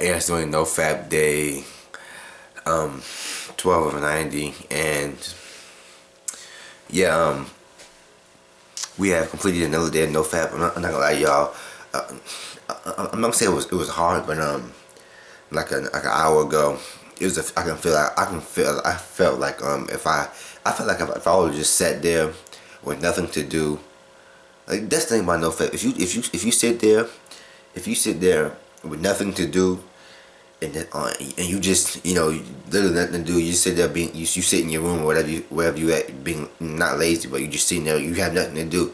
Yeah, it's doing NoFap Day 12 of 90, and yeah, we have completed another day of NoFap. I'm not gonna lie, y'all. Uh, I'm not gonna say it was hard, but like an hour ago, it was. I felt like if I would have just sat there with nothing to do. Like that's the thing about NoFap. If you sit there with nothing to do, and you just literally nothing to do. You just sit there you sit in your room or wherever you at, being not lazy, but you just sitting there. You have nothing to do.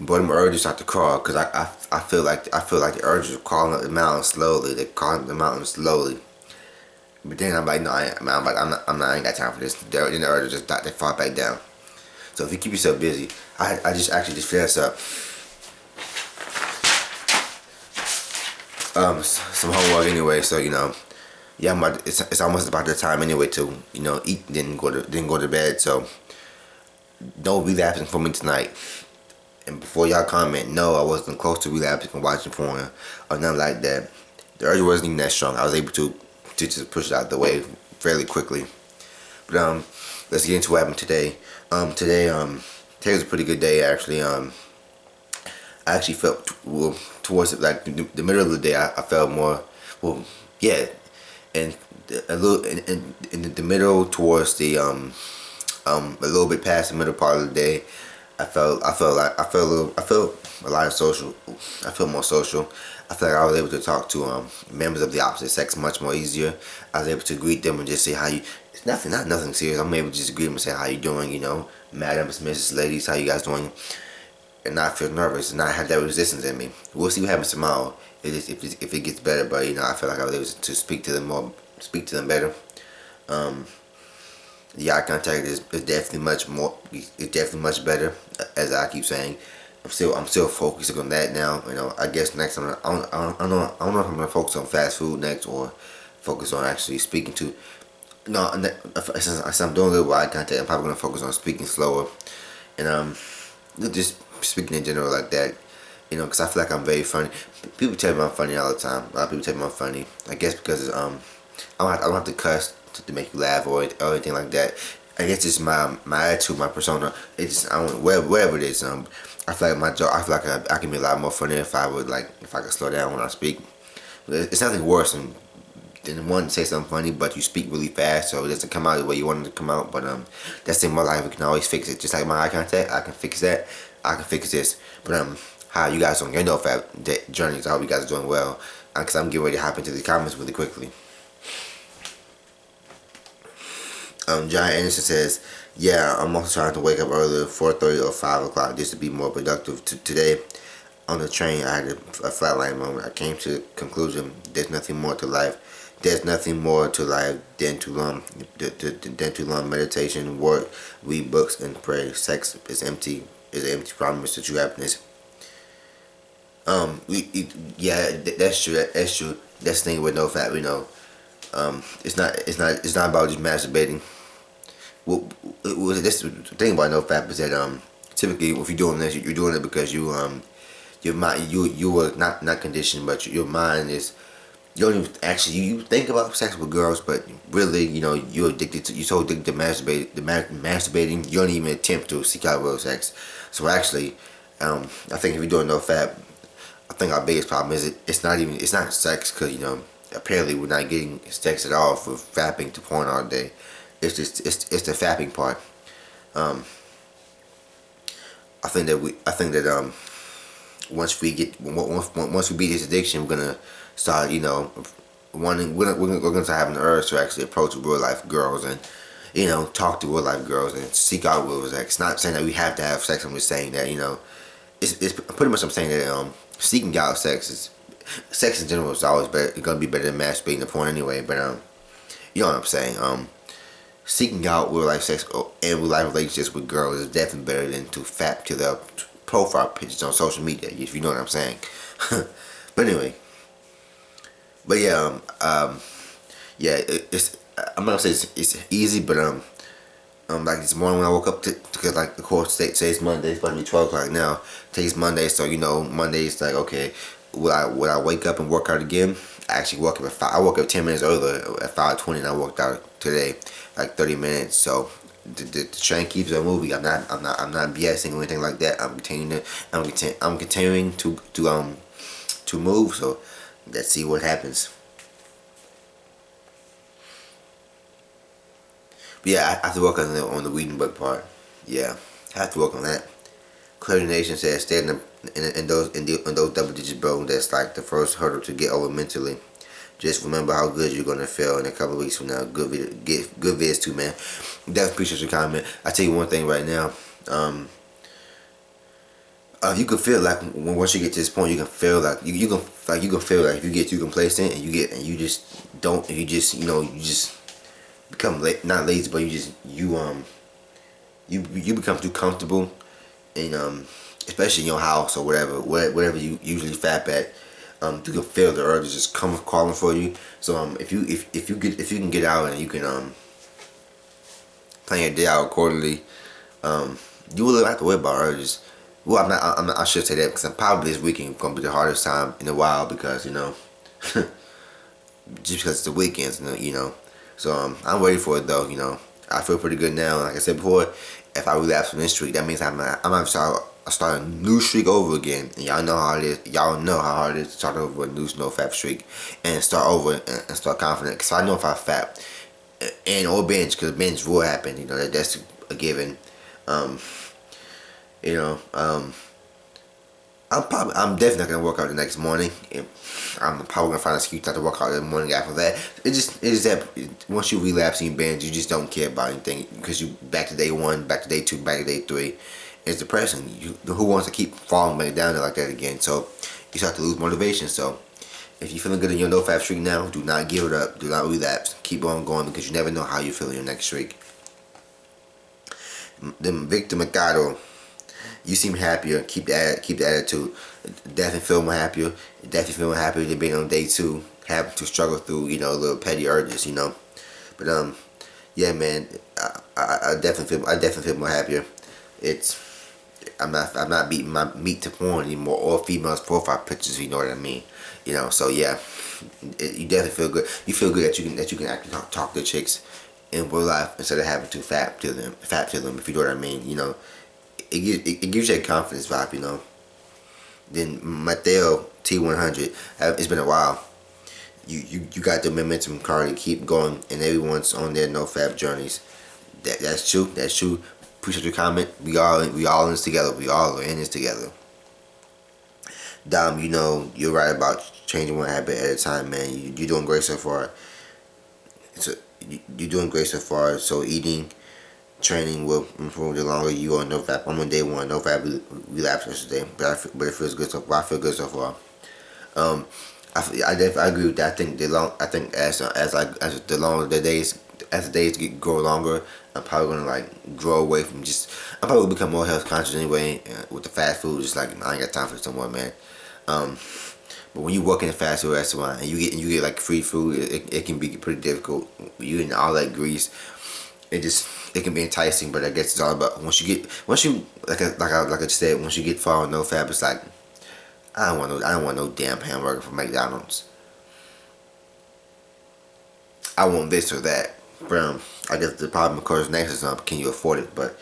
But them urges start to crawl because I feel like the urges are crawling up the mountain slowly. They're crawling up the mountain slowly. But then I'm like, no, I ain't got time for this. Then the urges just they fall back down. So if you keep yourself busy, I just actually just finished up some homework anyway. So yeah, it's almost about the time anyway to eat. Then go to bed. So no relapsing for me tonight. And before y'all comment, no, I wasn't close to relapsing from watching porn or nothing like that. The urge wasn't even that strong. I was able to just push it out the way fairly quickly. But let's get into what happened today. Today was a pretty good day actually. I actually felt towards like the middle of the day. I felt more yeah, and a little in the middle towards the a little bit past the middle part of the day. I felt a lot of social. I felt more social. I felt like I was able to talk to members of the opposite sex much more easier. I was able to greet them and just say how you. It's not nothing serious. I'm able to just greet them and say how you doing. Madams, Mrs. Ladies, how you guys doing? And not feel nervous and not have that resistance in me. We'll see what happens tomorrow. If it gets better, but I feel like I was able to speak to them better. The eye contact is definitely much more. It's definitely much better, as I keep saying. I'm still focusing on that now. I guess next time I don't know if I'm gonna focus on fast food next or focus on actually speaking to. No, since I'm doing a little eye contact, I'm probably gonna focus on speaking slower, and just speaking in general like that. Because I feel like I'm very funny. People tell me I'm funny all the time. A lot of people tell me I'm funny. I guess because I don't have to cuss to make you laugh or anything like that. I guess it's my attitude, my persona. It's whatever it is. I feel like my joke. I feel like I can be a lot more funny if I could slow down when I speak. It's nothing worse than one say something funny, but you speak really fast, so it doesn't come out the way you want it to come out. But that's in my life. We can always fix it. Just like my eye contact, I can fix that. I can fix this. But how you guys on your NoFap journeys? I hope you guys are doing well. Because I'm getting ready to hop into the comments really quickly. John Anderson says, yeah, I'm also trying to wake up earlier, 4:30 or 5 o'clock, just to be more productive. Today, on the train, I had a flatline moment. I came to the conclusion, there's nothing more to life. There's nothing more to life than to learn meditation, work, read books, and pray. Sex is empty. Is an empty promise to true happiness. Yeah, that's true. That's true. That's the thing with NoFap. It's not about just masturbating. This the thing about NoFap is that typically if you're doing this, you're doing it because your mind you were not conditioned, but your mind is. You don't even actually you think about sex with girls, but really you're so addicted to masturbating you don't even attempt to seek out real sex. So actually, I think if you're doing NoFap, I think our biggest problem is it's not sex because apparently we're not getting sex at all for fapping to porn all day. It's the fapping part. I think that once we beat this addiction, we're gonna start wanting we're gonna start having the urge to actually approach real life girls and talk to real life girls and seek out real sex. Not saying that we have to have sex. I'm just saying that it's pretty much I'm saying that seeking out sex in general is always better. It's gonna be better than masturbating to porn anyway. But you know what I'm saying. Seeking out real life sex and real life relationships with girls is definitely better than to fap to their profile pictures on social media, if you know what I'm saying. But anyway, yeah, I'm not gonna say it's easy, but like this morning when I woke up because of course today's Monday, it's about to be 12 o'clock now. Today's Monday, so Monday is like okay. would I wake up and work out again? I actually woke up at 5. I woke up 10 minutes earlier at 5:20, and I worked out today like 30 minutes. So the train keeps on moving. I'm not BSing or anything like that. I'm continuing to move. So let's see what happens. But yeah, I have to work on the reading book part. Yeah, I have to work on that. Coordination says stay in those double digits, bro. That's like the first hurdle to get over mentally. Just remember how good you're gonna feel in a couple of weeks from now. Get good vids too, man. Definitely appreciate your comment. I tell you one thing right now. You can feel like once you get to this point, you can feel like you can feel like if you get too complacent and you just don't you just you just become not lazy, but you become too comfortable, and especially in your house or whatever you usually fap at. You can feel the urge just come calling for you. So if you can get out and you can plan your day out accordingly, you will not have to worry about urges. Well, I should say that because probably this weekend gonna be the hardest time in a while because just because it's the weekends, So I'm ready for it though. I feel pretty good now. Like I said before, if I relapse from this streak, that means I'm gonna start a new streak over again. And y'all know how it is. Y'all know how hard it is to start over a new NoFap streak and start over and start confident. Cause I know if I fap or binge, cause binge will happen. That's a given. You know, I'm definitely not gonna work out the next morning. I'm probably gonna find an excuse not to work out the morning after that. It is that once you relapse and you binge, you just don't care about anything because you back to day 1, back to day 2, back to day 3. It's depressing. Who wants to keep falling back down there like that again? So you start to lose motivation. So if you're feeling good in your NoFap streak now, do not give it up. Do not relapse. Keep on going because you never know how you feel in your next streak. Then Victor Mercado. You seem happier. Keep the attitude. Definitely feel more happier. Definitely feel more happier than being on day 2, having to struggle through little petty urges. But yeah, man. I definitely feel more happier. I'm not beating my meat to porn anymore or females profile pictures. If you know what I mean. So yeah, you definitely feel good. You feel good that you can actually talk to chicks in real life instead of having to fap to them. If you know what I mean. It gives you a confidence vibe. Then Mateo T100, it's been a while. You got the momentum card to keep going, and everyone's on their NoFap journeys. That's true. That's true. Appreciate your comment. We all in this together. We all are in this together. Dom, you're right about changing one habit at a time, man. You're doing great so far. You're doing great so far. So eating. Training will improve the longer you are on NoFap. I'm on day 1. NoFap relapsed yesterday, but it feels good so far. I feel good so far. I definitely agree with that. I think as the longer the days grow longer, I'm probably gonna grow away from I'm probably gonna become more health conscious anyway. With the fast food, just I ain't got time for this no more, man. But when you work in a fast food restaurant and you get free food, it can be pretty difficult. You getting all that grease. It can be enticing, but I guess it's all about once you like I just said, once you get far on NoFap, it's like I don't want no damn hamburger from McDonald's. I want this or that. But I guess the problem, of course, next is can you afford it? But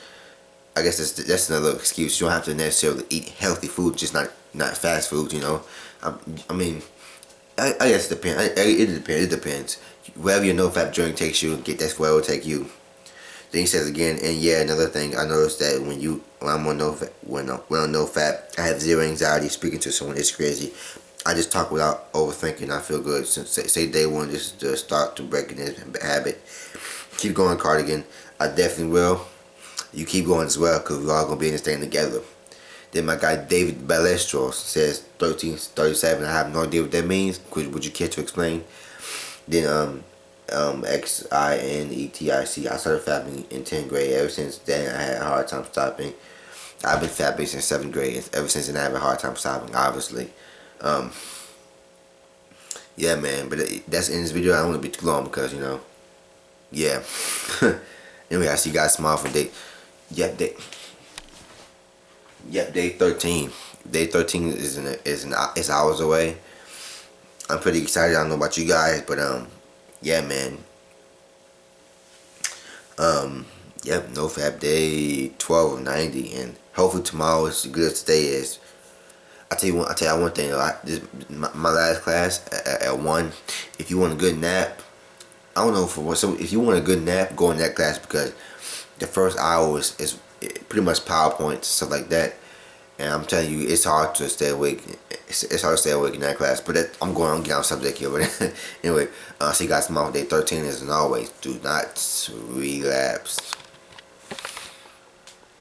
I guess that's another excuse. You don't have to necessarily eat healthy food, just not fast food. I mean, I guess it depends. It depends. Wherever your NoFap journey takes you, that's where it will take you. Then he says again, and yeah, another thing I noticed that when I'm on NoFap, I have zero anxiety speaking to someone. It's crazy. I just talk without overthinking. I feel good. Since say day 1, this is the start to breaking this habit. Keep going, Cardigan. I definitely will. You keep going as well, cause we're all gonna be in this thing together. Then my guy David Balestros says 1337. I have no idea what that means. Would you care to explain? Then XINETIC. I started fapping in 10th grade. Ever since then, I had a hard time stopping. I've been fapping since 7th grade. Ever since then, I have a hard time stopping, obviously. Yeah, man. But that's in this video. I don't want to be too long because, yeah. Anyway, I see you guys smile for day. Yep, day 13. Day 13 is hours away. I'm pretty excited. I don't know about you guys, but yeah, man. Yep, NoFap day 12 of 90, and hopefully tomorrow is as good as today is. I tell you one thing. My last class at 1. If you want a good nap, I don't know for what. So if you want a good nap, go in that class because the first hour is pretty much PowerPoint stuff like that. And I'm telling you, it's hard to stay awake. It's hard to stay awake in that class. But I'm going on get on subject here. But anyway, see you guys tomorrow. Day 13 is, as always, do not relapse.